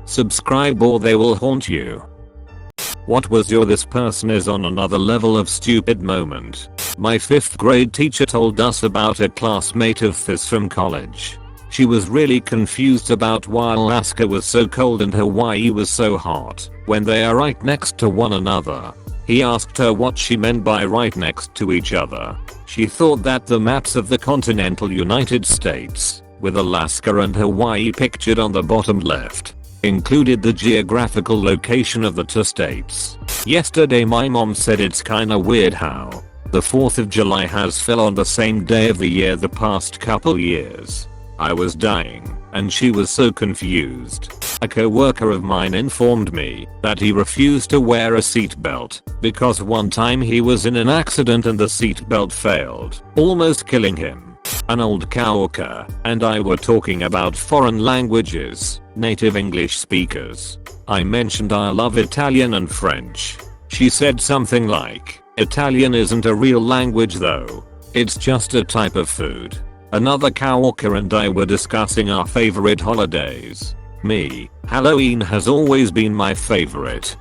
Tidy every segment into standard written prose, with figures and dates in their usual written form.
Subscribe or they will haunt you. What was your "this person is on another level of stupid" moment? My 5th grade teacher told us about a classmate of his from college. She was really confused about why Alaska was so cold and Hawaii was so hot when they are right next to one another. He asked her what she meant by right next to each other. She thought that the maps of the continental United States, with Alaska and Hawaii pictured on the bottom left, included the geographical location of the two states. Yesterday my mom said it's kinda weird how the 4th of July has fell on the same day of the year the past couple years. I was dying, and she was so confused. A co-worker of mine informed me that he refused to wear a seatbelt because one time he was in an accident and the seatbelt failed, almost killing him. An old coworker and I were talking about foreign languages, native English speakers. I mentioned I love Italian and French. She said something like, "Italian isn't a real language though. It's just a type of food." Another coworker and I were discussing our favorite holidays. Me, Halloween has always been my favorite.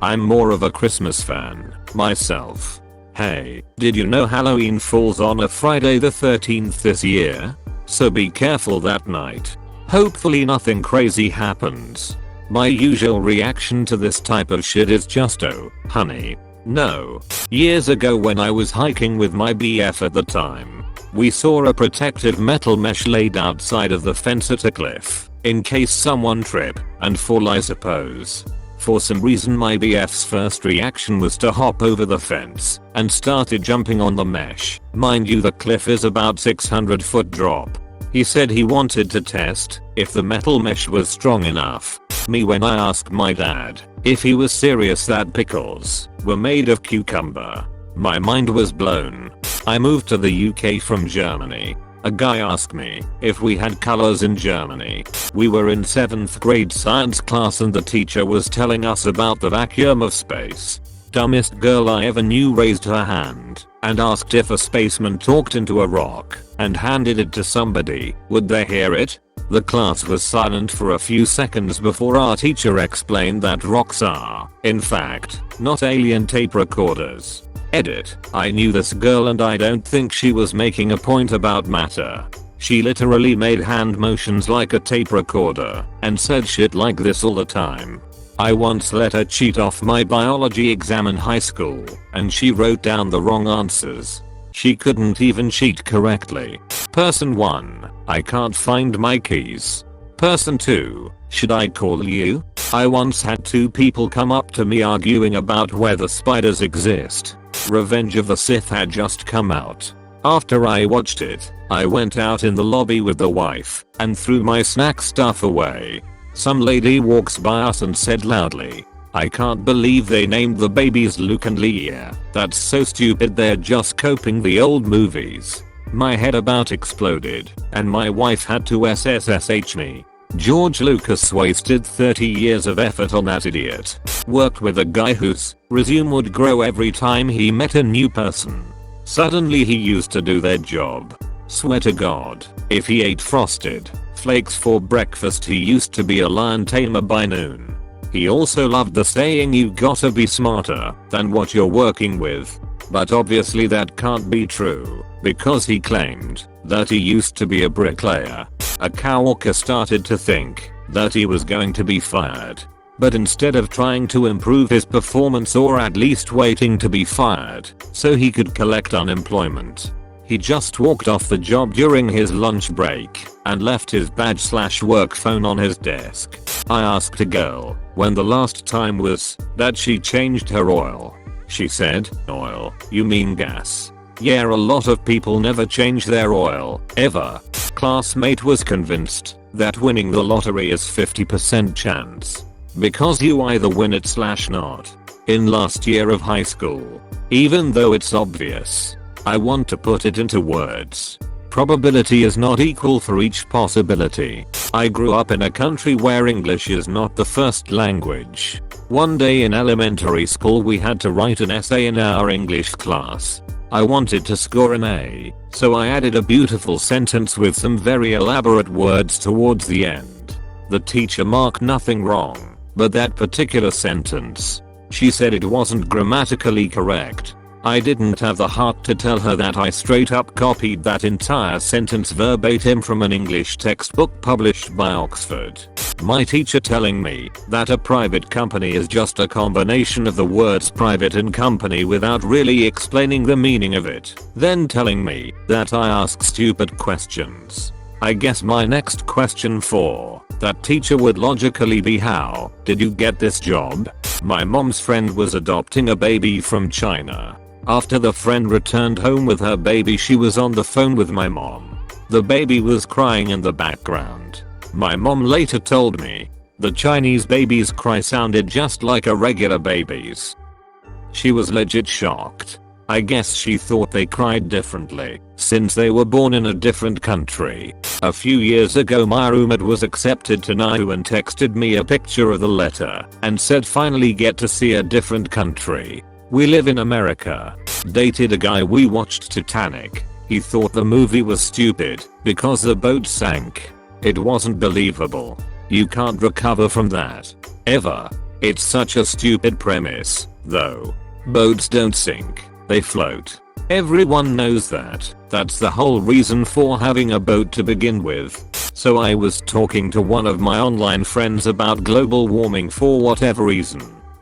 I'm more of a Christmas fan myself. Hey, did you know Halloween falls on a Friday the 13th this year? So be careful that night. Hopefully nothing crazy happens. My usual reaction to this type of shit is just, "Oh, honey, no." Years ago when I was hiking with my BF at the time, we saw a protective metal mesh laid outside of the fence at a cliff, in case someone trip and fall I suppose. For some reason my BF's first reaction was to hop over the fence and started jumping on the mesh. Mind you, the cliff is about 600-foot drop. He said he wanted to test if the metal mesh was strong enough. Me, when I asked my dad if he was serious that pickles were made of cucumber, my mind was blown. I moved to the UK from Germany. A guy asked me if we had colors in Germany. We were in 7th grade science class and the teacher was telling us about the vacuum of space. Dumbest girl I ever knew raised her hand and asked if a spaceman talked into a rock and handed it to somebody, would they hear it? The class was silent for a few seconds before our teacher explained that rocks are, in fact, not alien tape recorders. Edit. I knew this girl and I don't think she was making a point about matter. She literally made hand motions like a tape recorder and said shit like this all the time. I once let her cheat off my biology exam in high school and she wrote down the wrong answers. She couldn't even cheat correctly. Person 1. I can't find my keys. Person 2. Should I call you? I once had 2 people come up to me arguing about whether spiders exist. Revenge of the Sith had just come out. After I watched it, I went out in the lobby with the wife and threw my snack stuff away. Some lady walks by us and said loudly, "I can't believe they named the babies Luke and Leia. That's so stupid, they're just copying the old movies." My head about exploded and my wife had to SSH me. George Lucas wasted 30 years of effort on that idiot. Worked with a guy whose resume would grow every time he met a new person. Suddenly he used to do their job. Swear to God, if he ate Frosted Flakes for breakfast he used to be a lion tamer by noon. He also loved the saying, "You gotta be smarter than what you're working with." But obviously that can't be true because he claimed that he used to be a bricklayer. A coworker started to think that he was going to be fired. But instead of trying to improve his performance or at least waiting to be fired so he could collect unemployment, he just walked off the job during his lunch break and left his badge/work phone on his desk. I asked a girl when the last time was that she changed her oil. She said, "Oil? You mean gas?" Yeah, a lot of people never change their oil, ever. Classmate was convinced that winning the lottery is 50% chance because you either win it/not. In last year of high school, even though it's obvious, I want to put it into words. Probability is not equal for each possibility. I grew up in a country where English is not the first language. One day in elementary school we had to write an essay in our English class. I wanted to score an A, so I added a beautiful sentence with some very elaborate words towards the end. The teacher marked nothing wrong, but that particular sentence. She said it wasn't grammatically correct. I didn't have the heart to tell her that I straight up copied that entire sentence verbatim from an English textbook published by Oxford. My teacher telling me that a private company is just a combination of the words private and company without really explaining the meaning of it. Then telling me that I ask stupid questions. I guess my next question for that teacher would logically be, how did you get this job? My mom's friend was adopting a baby from China. After the friend returned home with her baby, she was on the phone with my mom. The baby was crying in the background. My mom later told me the Chinese baby's cry sounded just like a regular baby's. She was legit shocked. I guess she thought they cried differently since they were born in a different country. A few years ago my roommate was accepted to NIU and texted me a picture of the letter and said finally get to see a different country. We live in America. Dated a guy we watched Titanic. He thought the movie was stupid because the boat sank. It wasn't believable. You can't recover from that. Ever. It's such a stupid premise, though. Boats don't sink. They float. Everyone knows that. That's the whole reason for having a boat to begin with. So I was talking to one of my online friends about global warming for whatever reason.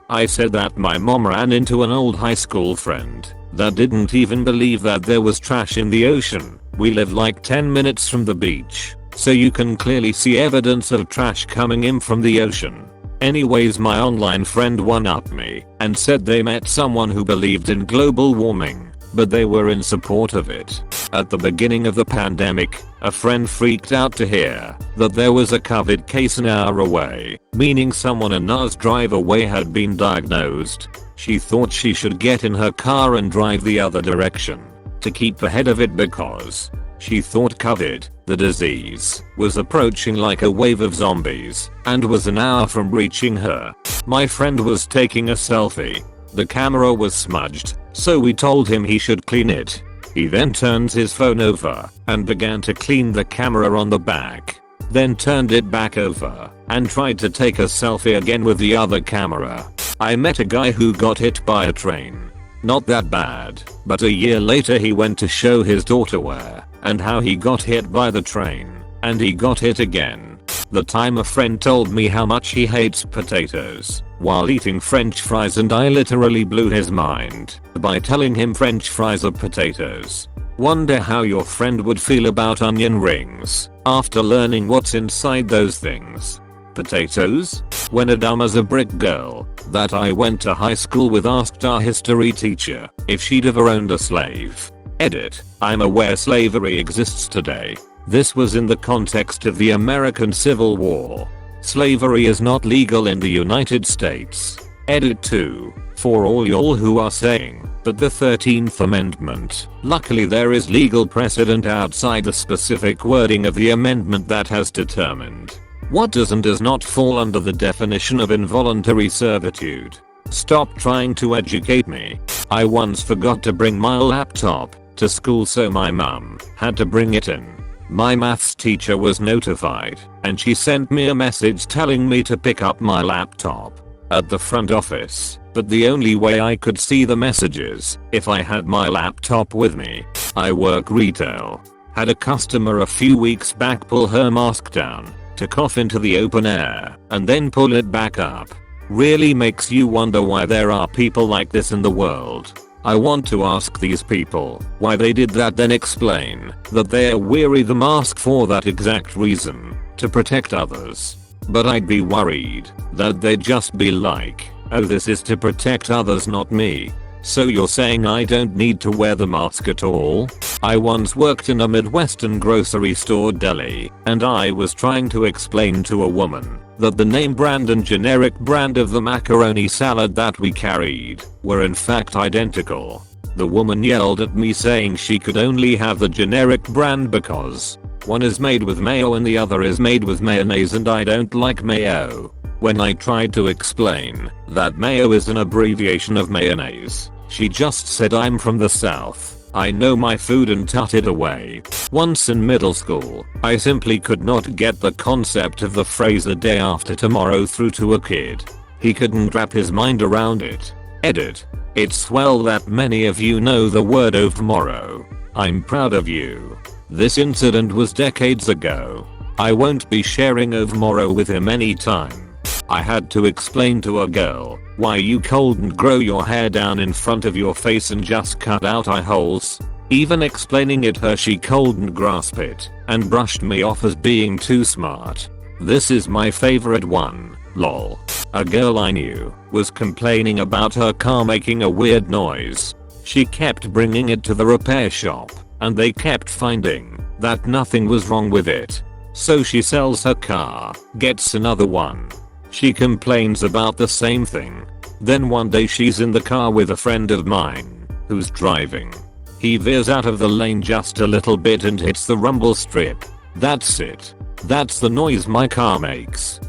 I said that my mom ran into an old high school friend that didn't even believe that there was trash in the ocean. We live like 10 minutes from the beach, so you can clearly see evidence of trash coming in from the ocean. Anyways, my online friend one-upped me and said they met someone who believed in global warming, but they were in support of it. At the beginning of the pandemic, a friend freaked out to hear that there was a COVID case an hour away, meaning someone an hour's drive away had been diagnosed. She thought she should get in her car and drive the other direction to keep ahead of it because she thought COVID, the disease, was approaching like a wave of zombies and was an hour from reaching her. My friend was taking a selfie. The camera was smudged, so we told him he should clean it. He then turned his phone over and began to clean the camera on the back. Then turned it back over and tried to take a selfie again with the other camera. I met a guy who got hit by a train. Not that bad, but a year later he went to show his daughter where and how he got hit by the train, and he got hit again. The time a friend told me how much he hates potatoes while eating french fries, and I literally blew his mind by telling him french fries are potatoes. Wonder how your friend would feel about onion rings after learning what's inside those things. Potatoes? When a dumb as a brick girl that I went to high school with asked our history teacher if she'd ever owned a slave. Edit. I'm aware slavery exists today. This was in the context of the American Civil War. Slavery is not legal in the United States. Edit 2. For all y'all who are saying that the 13th Amendment, luckily there is legal precedent outside the specific wording of the amendment that has determined what does and does not fall under the definition of involuntary servitude. Stop trying to educate me. I once forgot to bring my laptop to school, so my mum had to bring it in. My maths teacher was notified and she sent me a message telling me to pick up my laptop at the front office, but the only way I could see the messages if I had my laptop with me. I work retail. Had a customer a few weeks back pull her mask down to cough into the open air and then pull it back up. Really makes you wonder why there are people like this in the world. I want to ask these people why they did that, then explain that they are wearing the mask for that exact reason, to protect others. But I'd be worried that they'd just be like, oh, this is to protect others, not me. So you're saying I don't need to wear the mask at all? I once worked in a Midwestern grocery store deli, and I was trying to explain to a woman that the name brand and generic brand of the macaroni salad that we carried were in fact identical. The woman yelled at me saying she could only have the generic brand because one is made with mayo and the other is made with mayonnaise, and I don't like mayo. When I tried to explain that mayo is an abbreviation of mayonnaise, she just said I'm from the South I know my food and tut it away. Once in middle school, I simply could not get the concept of the phrase "the day after tomorrow" through to a kid. He couldn't wrap his mind around it. Edit. It's swell that many of you know the word "of tomorrow." I'm proud of you. This incident was decades ago. I won't be sharing "of tomorrow" with him anytime. I had to explain to a girl why you couldn't grow your hair down in front of your face and just cut out eye holes. Even explaining it her, she couldn't grasp it and brushed me off as being too smart. This is my favorite one, lol. A girl I knew was complaining about her car making a weird noise. She kept bringing it to the repair shop and they kept finding that nothing was wrong with it. So she sells her car, gets another one. She complains about the same thing. Then one day she's in the car with a friend of mine who's driving. He veers out of the lane just a little bit and hits the rumble strip. That's it. That's the noise my car makes.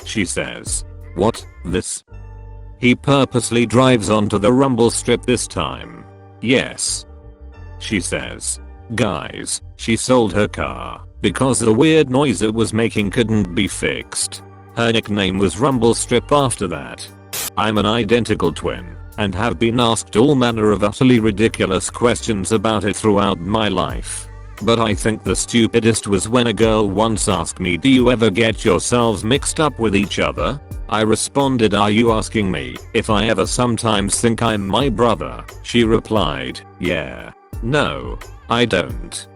She says, "What, this?" He purposely drives onto the rumble strip this time. Yes. She says, "Guys, she sold her car because the weird noise it was making couldn't be fixed." Her nickname was Rumble Strip after that. I'm an identical twin and have been asked all manner of utterly ridiculous questions about it throughout my life. But I think the stupidest was when a girl once asked me, "Do you ever get yourselves mixed up with each other?" I responded, "Are you asking me if I ever sometimes think I'm my brother?" She replied, "Yeah. No, I don't."